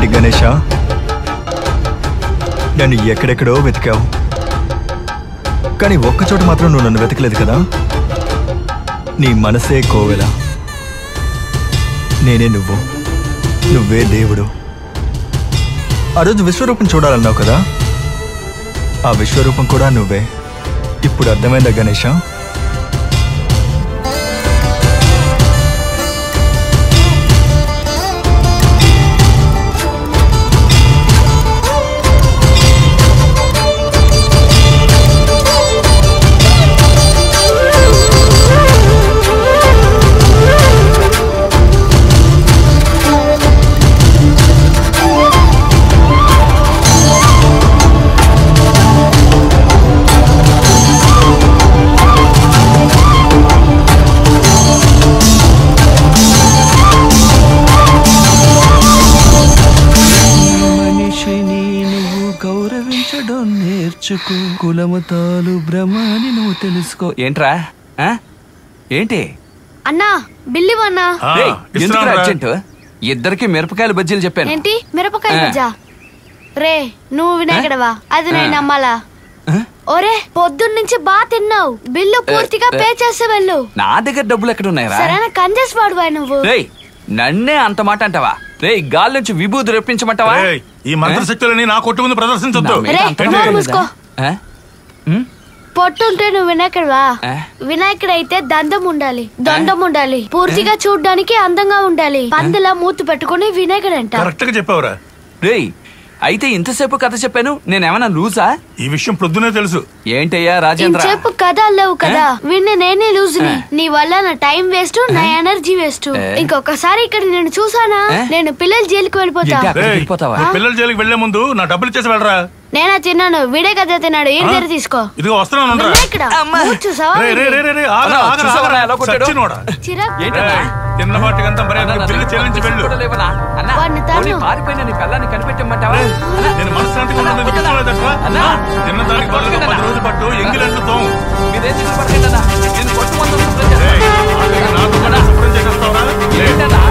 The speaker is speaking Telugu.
అర్థమైంది గణేష. నన్ను ఎక్కడెక్కడో వెతికావు, కానీ ఒక్కచోట మాత్రం నువ్వు నన్ను వెతకలేదు కదా. నీ మనసే కోవెల, నేనే నువ్వు, నువ్వే దేవుడు. ఆ రోజు విశ్వరూపం చూడాలన్నావు కదా, ఆ విశ్వరూపం కూడా నువ్వే. ఇప్పుడు అర్థమైందా గణేష? కులమతాలు బ్రహ్మాని నువ్వు తెలుసుకో. ఏంట్రా ఏంటి అన్నా బిల్లి అన్నా? ఎందుకు అర్జెంట్? ఇద్దరికి మిరపకాయల బజ్జీలు చెప్పాను. ఏంటి మిరపకాయల బజ్జా? రే నువ్వు వినాయకుడవా? అది నేను నమ్మాలా? ఒరే పొద్దున్నుంచి బాగా తిన్నావు, బిల్లు పూర్తిగా పే చేస్తే వెళ్ళు. నా దగ్గర డబ్బులు ఎక్కడ ఉన్నాయరా? సరేనా కంజెస్ వాడువా నువ్వు? నన్నే అంత మాట అంటావా? రే గాలి నుంచి విభూతి రప్పించమంటావా? ఈ మంత్రశక్తులని నా కొట్టు ముందు ప్రదర్శించొద్దు. పొట్టుంటే నువ్వు వినాయకుడువా? వినాయకుడైతే దండం ఉండాలి, దండం ఉండాలి, పూర్తిగా చూడ్డానికి అందంగా ఉండాలి. పందిలా మూతి పెట్టుకుని వినాయకుడు అంట. కరెక్ట్ గా చెప్పావురా. రేయ్ అయితే ఇంతసేపు కథ చెప్పాను, నేనేమన్నా లూజా? ఈ విషయం ప్రొద్దునే తెలుసు. ఏంటయ్యా రాజేంద్ర? చెప్పు కథ లేవు కదా, విన్న నేనే లూజ్ ని. నీ వల్ల నా టైం వేస్ట్, నా ఎనర్జీ వేస్ట్. ఇంకొకసారి ఇక్కడ నేను చూసానా, నేను పిల్లల జైలుకి వెళ్ళిపోతా. పిల్లల జైలుకి వెళ్లే ముందు నా డబ్బులు ఇచ్చేసి వెళ్ళరా. నేనా తిన్నాను, వీడే కదా తిన్నాడు. ఏం దగ్గర తీసుకో. ఇదిగో వస్తున్నాను. నేను మనశ్శాంతిగా తిన్నదానికి బదులుగా 10 రోజులు పట్టు ఎంగిలంటూ తోము. శుభ్రం చేస్తావరా?